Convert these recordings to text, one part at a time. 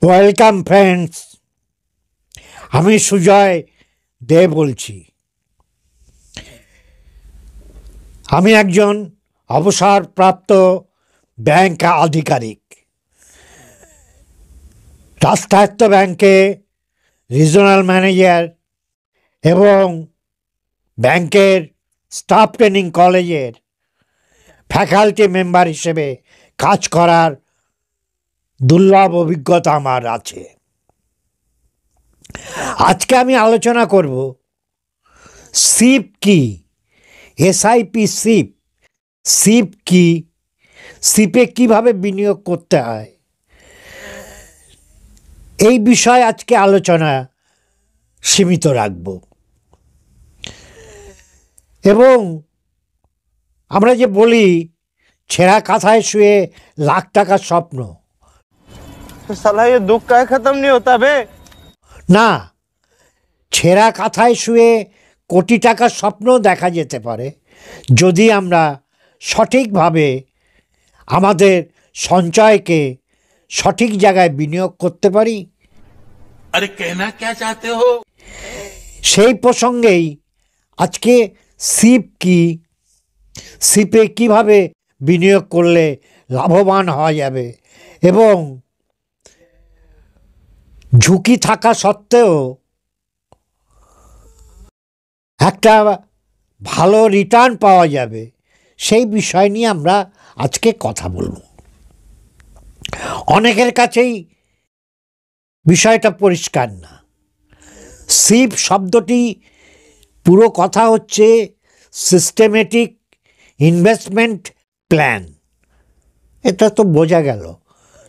Welcome friends, আমি সুজয় দে বলছি। আমি একজন অবসরপ্রাপ্ত ব্যাংক আধিকারিক। রাষ্ট্রায়ত্ত ব্যাংকে রিজনাল ম্যানেজার এবং ব্যাংকের স্টাফ ট্রেনিং কলেজের ফ্যাকাল্টি মেম্বার হিসেবে কাজ করার দুর্লভ অভিজ্ঞতা আমার আছে। আজকে আমি আলোচনা করব সিপ কি, এসআইপি সিপ, সিপ কি, সিপে কিভাবে বিনিয়োগ করতে হয়, এই বিষয়ে আজকে আলোচনা সীমিত রাখব। এবং আমরা যে বলি ছেঁড়া কাঁথায় শুয়ে লাখ টাকার স্বপ্ন, साला ये दुख का खत्म नहीं होता बे। না, ছেঁড়া কাঁথায় শুয়ে কোটি টাকার স্বপ্ন দেখা যেতে পারে যদি আমরা সঠিকভাবে আমাদের সঞ্চয়কে সঠিক জায়গায় বিনিয়োগ করতে পারি। अरे कहना क्या चाहते हो? সেই প্রসঙ্গেই আজকে সিপ কি, সিপে কিভাবে বিনিয়োগ করলে লাভবান হওয়া যাবে এবং ঝুঁকি থাকা সত্ত্বেও একটা ভালো রিটার্ন পাওয়া যাবে, সেই বিষয় নিয়ে আমরা আজকে কথা বলব। অনেকের কাছেই বিষয়টা পরিষ্কার না। সিপ শব্দটি পুরো কথা হচ্ছে সিস্টেমেটিক ইনভেস্টমেন্ট প্ল্যান। এটা তো বোঝা গেল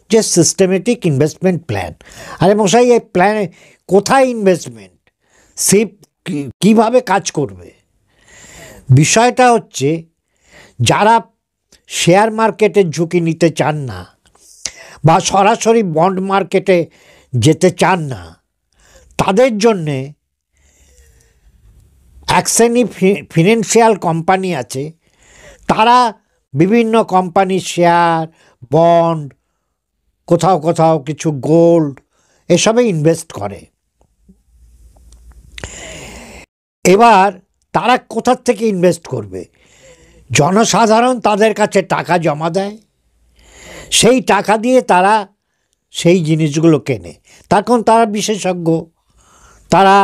যে সিস্টেমেটিক ইনভেস্টমেন্ট প্ল্যান। আরে মশাই, এই প্ল্যানে কোথায় ইনভেস্টমেন্ট? সিপ কিভাবে কাজ করবে? বিষয়টা হচ্ছে যারা শেয়ার মার্কেটের ঝুঁকি নিতে চান না বা সরাসরি বন্ড মার্কেটে যেতে চান না, তাদের জন্যে এক শ্রেণী ফিনান্সিয়াল কোম্পানি আছে। তারা বিভিন্ন কোম্পানির শেয়ার, বন্ড, কোথাও কোথাও কিছু গোল্ড, এসবে ইনভেস্ট করে। এবার তারা কোথার থেকে ইনভেস্ট করবে? জনসাধারণ তাদের কাছে টাকা জমা দেয়, সেই টাকা দিয়ে তারা সেই জিনিসগুলো কেনে। তখন তারা বিশেষজ্ঞ, তারা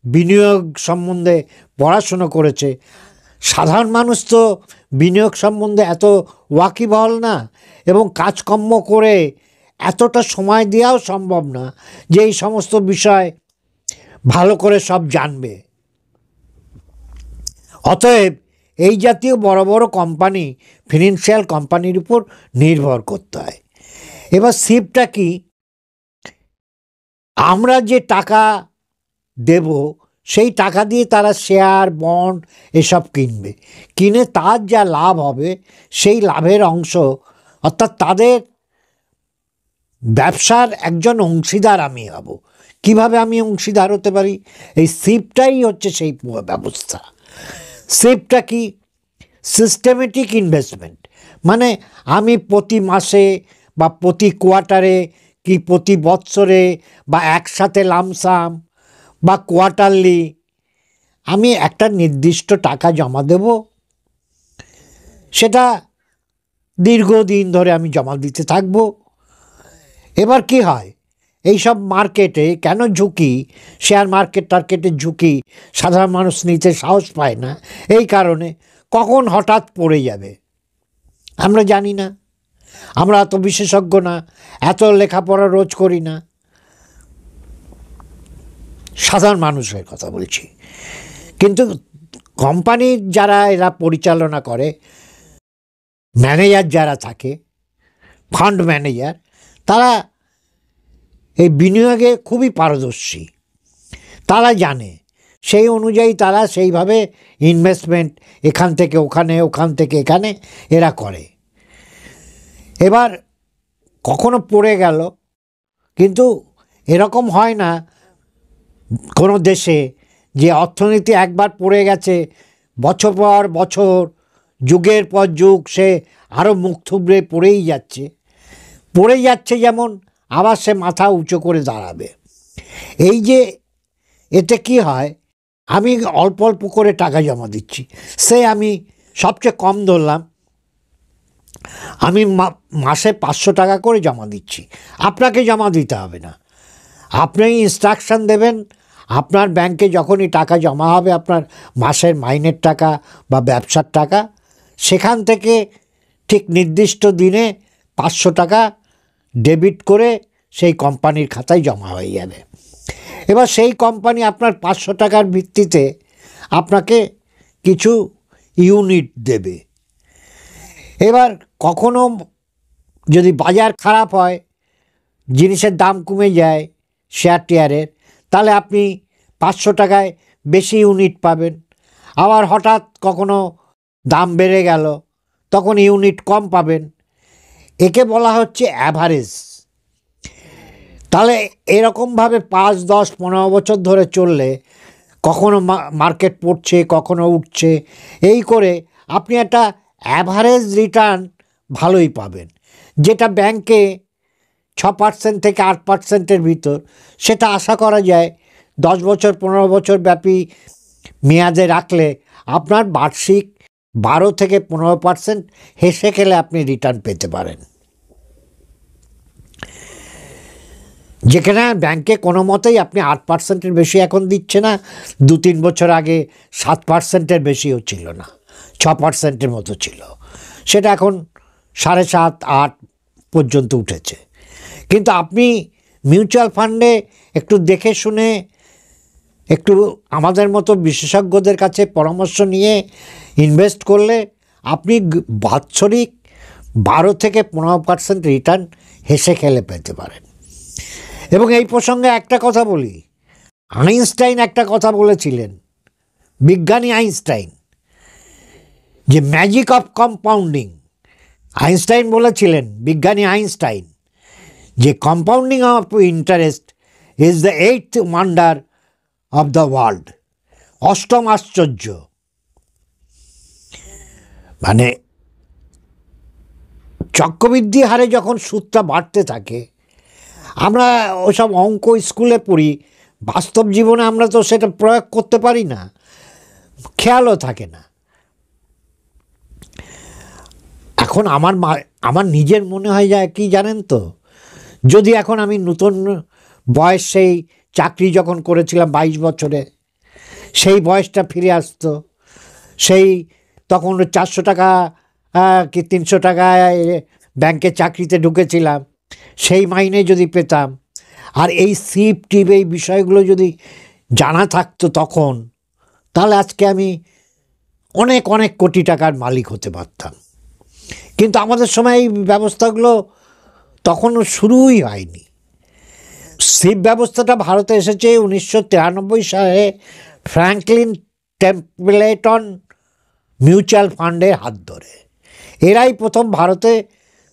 বিনিয়োগ সম্বন্ধে পড়াশুনো করেছে। সাধারণ মানুষ তো বিনিয়োগ সম্বন্ধে এত ওয়াকিবহাল না, এবং কাজকর্ম করে এতটা সময় দেওয়াও সম্ভব না যে এই সমস্ত বিষয় ভালো করে সব জানবে। অতএব এই জাতীয় বড় বড় কোম্পানি, ফিনান্সিয়াল কোম্পানির উপর নির্ভর করতে হয়। এবার সিপটা কি? আমরা যে টাকা দেব সেই টাকা দিয়ে তারা শেয়ার, বন্ড এসব কিনবে। কিনে তার যা লাভ হবে সেই লাভের অংশ, অর্থাৎ তাদের ব্যবসার একজন অংশীদার আমি হব। কিভাবে আমি অংশীদার হতে পারি? এই সিপটাই হচ্ছে সেই ব্যবস্থা। সিপটা কি? Systematic investment. মানে আমি প্রতি মাসে বা প্রতি কোয়ার্টারে কি প্রতি বৎসরে বা একসাথে লামসাম বা কোয়ার্টারলি আমি একটা নির্দিষ্ট টাকা জমা দেব। সেটা দীর্ঘদিন ধরে আমি জমা দিতে থাকব। এবার কি হয়, এইসব মার্কেটে কেন ঝুঁকি? শেয়ার মার্কেটের ঝুঁকি সাধারণ মানুষ নিতে সাহস পায় না। এই কারণে কখন হঠাৎ পড়ে যাবে আমরা জানি না। আমরা এত বিশেষজ্ঞ না, এত লেখাপড়া রোজ করি না। সাধারণ মানুষের কথা বলছি। কিন্তু কোম্পানির যারা এরা পরিচালনা করে, ম্যানেজার যারা থাকে, ফান্ড ম্যানেজার, তারা এই বিনিয়োগে খুবই পারদর্শী। তারা জানে, সেই অনুযায়ী তারা সেইভাবে ইনভেস্টমেন্ট এখান থেকে ওখানে, ওখান থেকে এখানে এরা করে। এবার কখনো পড়ে গেল, কিন্তু এরকম হয় না কোনো দেশে যে অর্থনীতি একবার পড়ে গেছে, বছর পর বছর, যুগের পর যুগ সে আরও মুখ থুবড়ে পড়েই যাচ্ছে। যেমন আবার সে মাথা উঁচু করে দাঁড়াবে। এই যে এতে কি হয়, আমি অল্প অল্প করে টাকা জমা দিচ্ছি, সে আমি সবচেয়ে কম ধরলাম, আমি মাসে 500 টাকা করে জমা দিচ্ছি, আপনাকে জমা দিতে হবে না। আপনি ইনস্ট্রাকশান দেবেন, আপনার ব্যাংকে যখনই টাকা জমা হবে, আপনার মাসের মাইনের টাকা বা ব্যবসার টাকা, সেখান থেকে ঠিক নির্দিষ্ট দিনে 500 টাকা ডেবিট করে সেই কোম্পানির খাতায় জমা হয়ে যাবে। এবার সেই কোম্পানি আপনার 500 টাকার ভিত্তিতে আপনাকে কিছু ইউনিট দেবে। এবার কখনো যদি বাজার খারাপ হয়, জিনিসের দাম কমে যায় শেয়ার টিয়ারের, তাহলে আপনি 500 টাকায় বেশি ইউনিট পাবেন। আবার হঠাৎ কখনো দাম বেড়ে গেল, তখন ইউনিট কম পাবেন। একে বলা হচ্ছে অ্যাভারেজ। তাহলে এরকমভাবে 5, 10, 15 বছর ধরে চললে কখনো মার্কেট পড়ছে, কখনো উঠছে, এই করে আপনি একটা অ্যাভারেজ রিটার্ন ভালোই পাবেন। যেটা ব্যাংকে 6% থেকে 8%-এর ভিতর, সেটা আশা করা যায় 10 বছর 15 বছর ব্যাপী মেয়াদে রাখলে আপনার বার্ষিক 12 থেকে 15% হেসে খেলে আপনি রিটার্ন পেতে পারেন। যেখানে ব্যাংকে কোনো মতেই আপনি 8%-এর বেশি এখন দিচ্ছে না, 2-3 বছর আগে 7%-এর বেশিও ছিল না, 6%-এর মতো ছিল, সেটা এখন 7.5, 8 পর্যন্ত উঠেছে। কিন্তু আপনি মিউচুয়াল ফান্ডে একটু দেখে শুনে, একটু আমাদের মতো বিশেষজ্ঞদের কাছে পরামর্শ নিয়ে ইনভেস্ট করলে আপনি বাৎসরিক 12 থেকে 15% রিটার্ন হেসে খেলে পেতে পারেন। এবং এই প্রসঙ্গে একটা কথা বলি, আইনস্টাইন একটা কথা বলেছিলেন, বিজ্ঞানী আইনস্টাইন, যে ম্যাজিক অফ কম্পাউন্ডিং। আইনস্টাইন বলেছিলেন, বিজ্ঞানী আইনস্টাইন, যে compounding of interest is the 8th wonder of the world, অষ্টম আশ্চর্য। মানে চক্রবৃদ্ধি হারে যখন সুদটা বাড়তে থাকে, আমরা ওসব অঙ্ক স্কুলে পড়ি, বাস্তব জীবনে আমরা তো সেটা প্রয়োগ করতে পারি না, খেয়ালও থাকে না। এখন আমার নিজের মনে হয় যায় কি জানেন তো, যদি এখন আমি নতুন বয়স, সেই চাকরি যখন করেছিলাম 22 বছরে, সেই বয়সটা ফিরে আসতো, সেই তখন 400 টাকা কি 300 টাকায় ব্যাংকে চাকরিতে ঢুকেছিলাম, সেই মাইনে যদি পেতাম, আর এই সিপ টিপ এই বিষয়গুলো যদি জানা থাকতো তখন, তাহলে আজকে আমি অনেক অনেক কোটি টাকার মালিক হতে পারতাম। কিন্তু আমাদের সময় এই ব্যবস্থাগুলো তখনও শুরুই হয়নি। সিপ ব্যবস্থাটা ভারতে এসেছে 1993 সালে ফ্র্যাঙ্কলিন টেম্পলেটন মিউচুয়াল ফান্ডের হাত ধরে। এরাই প্রথম ভারতে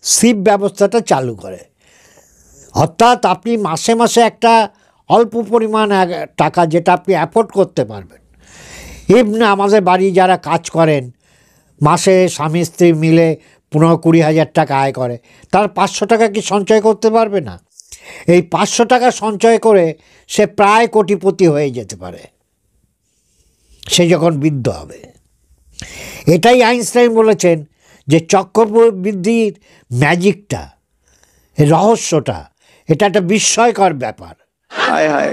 সিপ ব্যবস্থাটা চালু করে। অর্থাৎ আপনি মাসে মাসে একটা অল্প পরিমাণ টাকা, যেটা আপনি অ্যাফোর্ড করতে পারবেন। এমনি আমাদের বাড়ি যারা কাজ করেন, মাসে স্বামী স্ত্রী মিলে 15-20 হাজার টাকা আয় করে, তার 500 টাকা কি সঞ্চয় করতে পারবে না? এই 500 টাকা সঞ্চয় করে সে প্রায় কোটিপতি হয়ে যেতে পারে সে যখন বৃদ্ধ হবে। এটাই আইনস্টাইন বলেছেন যে চক্রবৃদ্ধির ম্যাজিকটা, রহস্যটা, এটা একটা বিস্ময়কর ব্যাপার। हाय हाय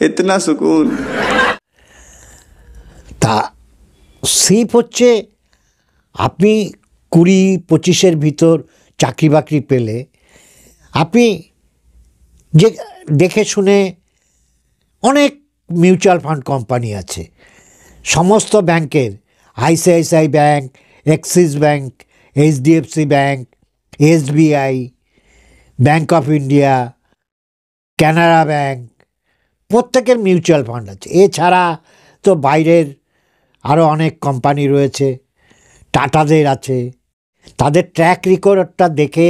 इतना सुकून। তা সিপ হচ্ছে, আপনি 20-25-এর ভিতর চাকরি বাকরি পেলে, আপনি যে দেখে শুনে, অনেক মিউচুয়াল ফান্ড কোম্পানি আছে সমস্ত ব্যাংকের, ICICI bank, Axis bank, HDFC bank, SBI, bank of India, Canara bank, প্রত্যেকের মিউচুয়াল ফান্ড আছে। এছাড়া তো বাইরের আরও অনেক কোম্পানি রয়েছে, টাটাদের আছে। তাদের ট্র্যাক রেকর্ডটা দেখে,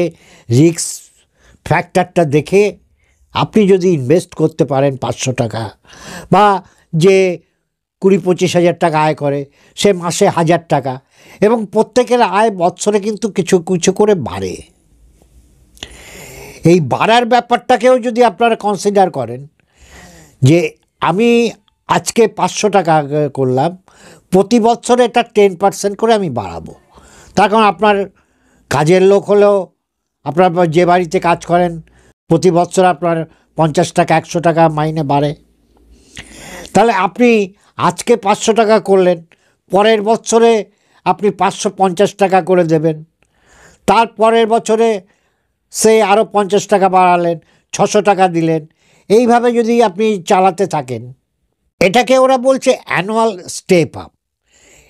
রিস্ক ফ্যাক্টরটা দেখে আপনি যদি ইনভেস্ট করতে পারেন 500 টাকা, বা যে 20-25 হাজার টাকা আয় করে সে মাসে 1000 টাকা, এবং প্রত্যেকের আয় বৎসরে কিন্তু কিছু কিছু করে বাড়ে। এই বাড়ার ব্যাপারটাকেও যদি আপনারা কনসিডার করেন যে আমি আজকে 500 টাকা করলাম, প্রতি বছরে এটা 10% করে আমি বাড়াবো। তার কারণ আপনার কাজের লোক হলেও আপনার যে বাড়িতে কাজ করেন প্রতি বছর আপনার 50 টাকা 100 টাকা মাইনে বাড়ে। তাহলে আপনি আজকে 500 টাকা করলেন, পরের বছরে আপনি 550 টাকা করে দেবেন, তার পরের বছরে সে আরও 50 টাকা বাড়ালেন, 600 টাকা দিলেন। এইভাবে যদি আপনি চালাতে থাকেন, এটাকে ওরা বলছে অ্যানুয়াল স্টেপ আপ।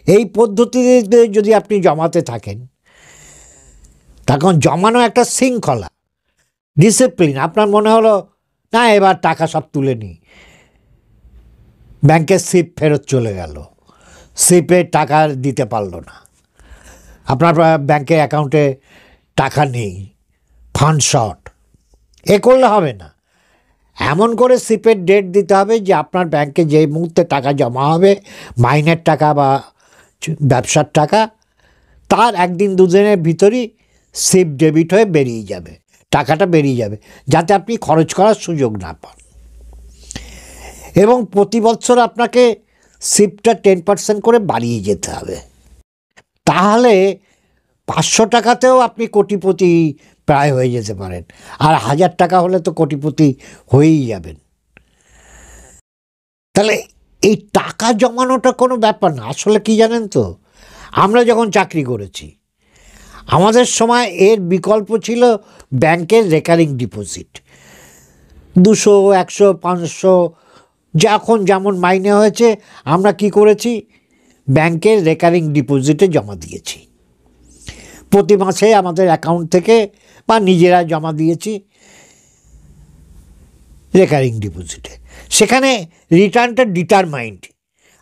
এই পদ্ধতিতে যদি আপনি জমাতে থাকেন, তখন জমানো একটা শৃঙ্খলা, ডিসিপ্লিন। আপনার মনে হলো না এবার টাকা সব তুলে নিই, ব্যাংকের স্লিপ ফেরত চলে গেল, স্লিপে টাকা দিতে পারলো না, আপনার ব্যাংকের অ্যাকাউন্টে টাকা নেই, ফান্ড শর্ট, এ করলে হবে না। এমন করে স্লিপের ডেট দিতে হবে যে আপনার ব্যাংকে যেই মুহূর্তে টাকা জমা হবে, মাইনের টাকা বা ব্যবসার টাকা, তার একদিন দুদিনের ভিতরই স্লিপ ডেবিট হয়ে বেরিয়ে যাবে, টাকাটা বেরিয়ে যাবে, যাতে আপনি খরচ করার সুযোগ না পান। এবং প্রতি বছর আপনাকে স্লিপটা 10% করে বাড়িয়ে যেতে হবে। তাহলে 500 টাকাতেও আপনি কোটিপতি প্রায় হয়ে যেতে পারেন, আর 1000 টাকা হলে তো কোটিপতি হয়েই যাবেন। তাহলে এই টাকা জমানোটা কোনো ব্যাপার না। আসলে কি জানেন তো, আমরা যখন চাকরি করেছি আমাদের সময় এর বিকল্প ছিল ব্যাংকের রেকারিং ডিপোজিট। 200, 100, 500 যখন যেমন মাইনে হয়েছে আমরা কি করেছি, ব্যাংকের রেকারিং ডিপোজিটে জমা দিয়েছি। প্রতি মাসে আমাদের অ্যাকাউন্ট থেকে বা নিজেরা জমা দিয়েছি রেকারিং ডিপোজিটে। সেখানে রিটার্নটা ডিটারমাইন্ড,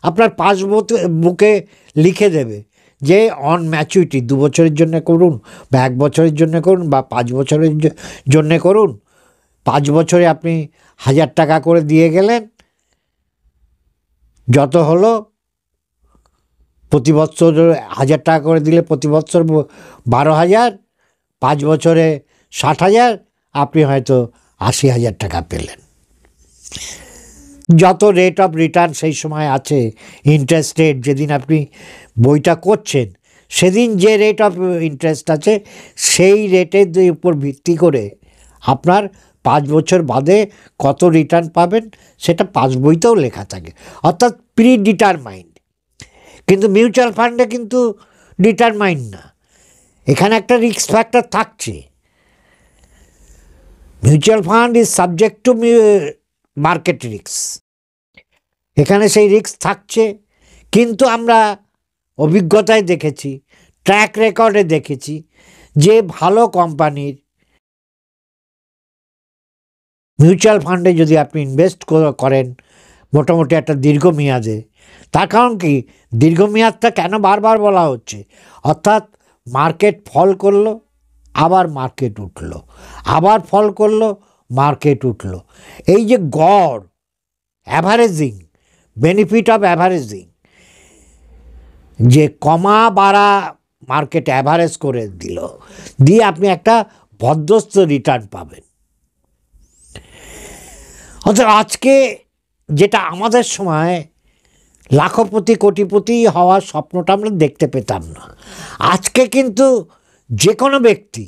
আপনার পাসবুকে লিখে দেবে যে অন ম্যাচুরিটি 2 বছরের জন্য করুন বা 1 বছরের জন্য করুন বা 5 বছরের জন্য করুন। 5 বছরে আপনি 1000 টাকা করে দিয়ে গেলেন, যত হলো প্রতি বছর 1000 টাকা করে দিলে প্রতি বছর 12,000, 5 বছরে 60,000, আপনি হয়তো 80,000 টাকা পেলেন। যত রেট অফ রিটার্ন সেই সময় আছে, ইন্টারেস্ট রেট, যেদিন আপনি বইটা করছেন সেদিন যে রেট অফ ইন্টারেস্ট আছে সেই রেটের উপর ভিত্তি করে আপনার 5 বছর বাদে কত রিটার্ন পাবেন সেটা পাসবইতেও লেখা থাকে, অর্থাৎ প্রি ডিটারমাইন্ড। কিন্তু মিউচুয়াল ফান্ডে কিন্তু ডিটারমাইন্ড না, এখানে একটা রিস্ক ফ্যাক্টর থাকছে। Mutual fund is subject to market risk, এখানে সেই রিস্ক থাকছে। কিন্তু আমরা অভিজ্ঞতায় দেখেছি, ট্র্যাক রেকর্ডে দেখেছি যে ভালো কোম্পানির মিউচুয়াল ফান্ডে যদি আপনি ইনভেস্ট করেন মোটামুটি একটা দীর্ঘমেয়াদে, তার কারণ কি, দীর্ঘমেয়াদটা কেন বারবার বলা হচ্ছে, অর্থাৎ মার্কেট ফল করলো আবার মার্কেট উঠলো, আবার ফল করলো মার্কেট উঠলো, এই যে গড় অ্যাভারেজিং, বেনিফিট অফ অ্যাভারেজিং, যে কমা বাড়া মার্কেট অ্যাভারেজ করে দিল, দিয়ে আপনি একটা ভদ্রস্থ রিটার্ন পাবেন। অর্থাৎ আজকে যেটা আমাদের সময় লাখপতি কোটিপতি হওয়ার স্বপ্নটা আমরা দেখতে পেতাম না, আজকে কিন্তু যে কোনো ব্যক্তি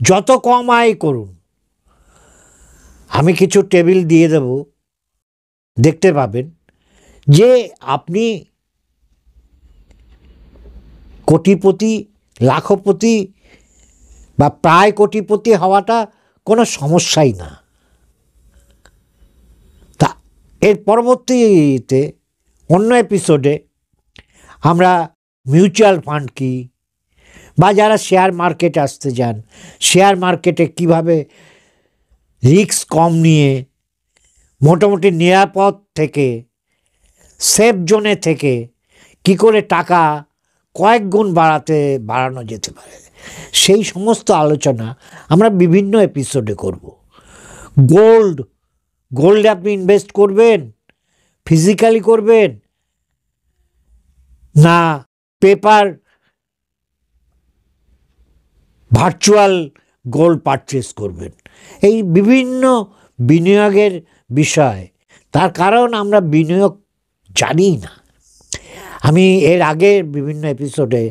যত কম আয় করুন, আমি কিছু টেবিল দিয়ে দেব, দেখতে পাবেন যে আপনি কোটিপতি, লাখপতি বা প্রায় কোটিপতি হওয়াটা কোনো সমস্যাই না। তা এর পরবর্তীতে অন্য এপিসোডে আমরা মিউচুয়াল ফান্ড কী, বা যারা শেয়ার মার্কেটে আসতে চান শেয়ার মার্কেটে কিভাবে রিস্ক কম নিয়ে মোটামুটি নিরাপদ থেকে, সেফ জোনে থেকে কি করে টাকা কয়েক গুণ বাড়ানো যেতে পারে, সেই সমস্ত আলোচনা আমরা বিভিন্ন এপিসোডে করব। গোল্ডে আপনি ইনভেস্ট করবেন, ফিজিক্যালি করবেন না পেপার ভার্চুয়াল গোল্ড পারচেস করবেন। এই বিভিন্ন বিনিয়োগের বিষয়, তার কারণ আমরা বিনিয়োগ জানি না। আমি এর আগে বিভিন্ন এপিসোডে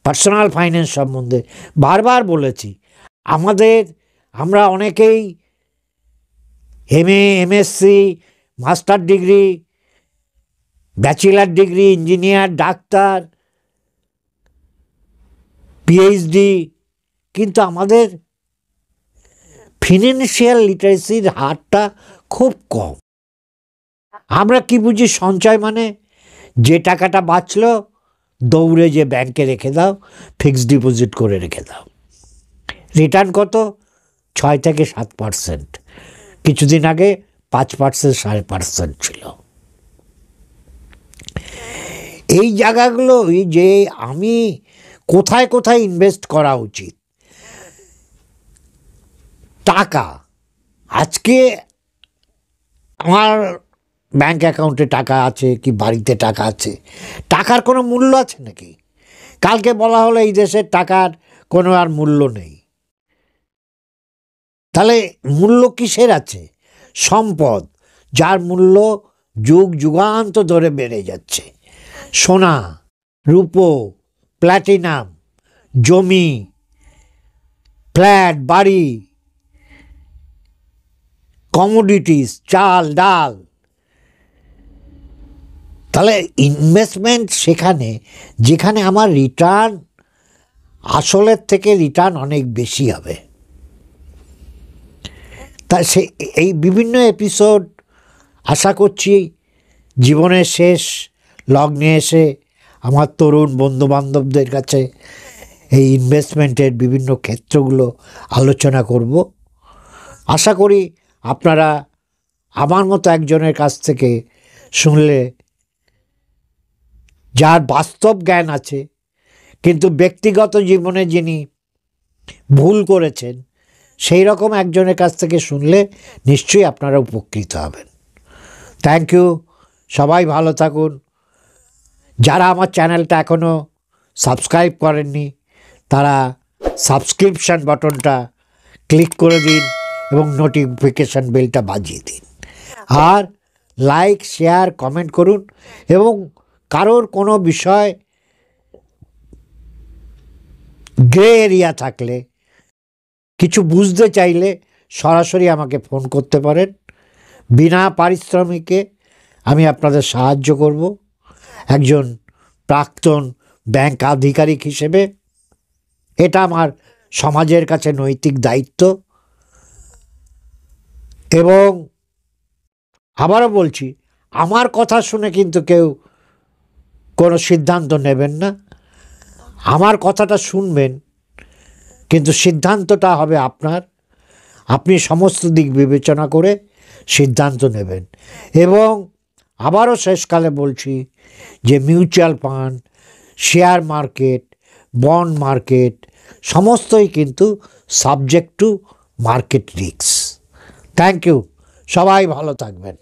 পার্সোনাল ফাইন্যান্স সম্বন্ধে বারবার বলেছি, আমরা অনেকেই MA, MSc, master degree, bachelor degree, engineer, doctor, PhD, কিন্তু আমাদের ফিনান্সিয়াল লিটারেসির হারটা খুব কম। আমরা কি বুঝি সঞ্চয় মানে যে টাকাটা বাঁচলো দৌড়ে যে ব্যাংকে রেখে দাও, ফিক্সড ডিপোজিট করে রেখে দাও, রিটার্ন কত 6 থেকে 7%, কিছুদিন আগে 5%, 5.5% ছিল। এই জায়গাগুলো যে আমি কোথায় কোথায় ইনভেস্ট করা উচিত, টাকা আজকে আমার ব্যাংক অ্যাকাউন্টে টাকা আছে কি বাড়িতে টাকা আছে, টাকার কোনো মূল্য আছে নাকি? কালকে বলা হলো এই দেশের টাকার কোনো আর মূল্য নেই, তাহলে মূল্য কিসের আছে? সম্পদ, যার মূল্য যুগ যুগান্ত ধরে বেড়ে যাচ্ছে। সোনা, রূপো, প্ল্যাটিনাম, জমি, ফ্ল্যাট, বাড়ি, কমোডিটিস, চাল, ডাল। তাহলে ইনভেস্টমেন্ট সেখানে যেখানে আমার রিটার্ন আসলের থেকে রিটার্ন অনেক বেশি হবে। তা এই বিভিন্ন এপিসোড আশা করছি জীবনের শেষ লগ্নে এসে আমার তরুণ বন্ধুবান্ধবদের কাছে এই ইনভেস্টমেন্টের বিভিন্ন ক্ষেত্রগুলো আলোচনা করব। আশা করি আপনারা আমার মতো একজনের কাছ থেকে শুনলে, যার বাস্তব জ্ঞান আছে কিন্তু ব্যক্তিগত জীবনে যিনি ভুল করেছেন, সেই রকম একজনের কাছ থেকে শুনলে নিশ্চয়ই আপনারা উপকৃত হবেন। থ্যাংক ইউ, সবাই ভালো থাকুন। যারা আমার চ্যানেলটা এখনও সাবস্ক্রাইব করেননি তারা সাবস্ক্রিপশন বাটনটা ক্লিক করে দিন এবং নোটিফিকেশান বেলটা বাজিয়ে দিন। আর লাইক, শেয়ার, কমেন্ট করুন এবং কারোর কোনো বিষয় গ্রে এরিয়া থাকলে, কিছু বুঝতে চাইলে সরাসরি আমাকে ফোন করতে পারেন। বিনা পারিশ্রমিকে আমি আপনাদের সাহায্য করব। একজন প্রাক্তন ব্যাংক আধিকারিক হিসেবে এটা আমার সমাজের কাছে নৈতিক দায়িত্ব। এবং আবারও বলছি, আমার কথা শুনে কিন্তু কেউ কোনো সিদ্ধান্ত নেবেন না। আমার কথাটা শুনবেন, কিন্তু সিদ্ধান্তটা হবে আপনার। আপনি সমস্ত দিক বিবেচনা করে সিদ্ধান্ত নেবেন। এবং আবারও শেষকালে বলছি যে mutual fund, share market, bond market সমস্তই কিন্তু subject to market risk. Thank you, সবাই ভালো থাকবেন।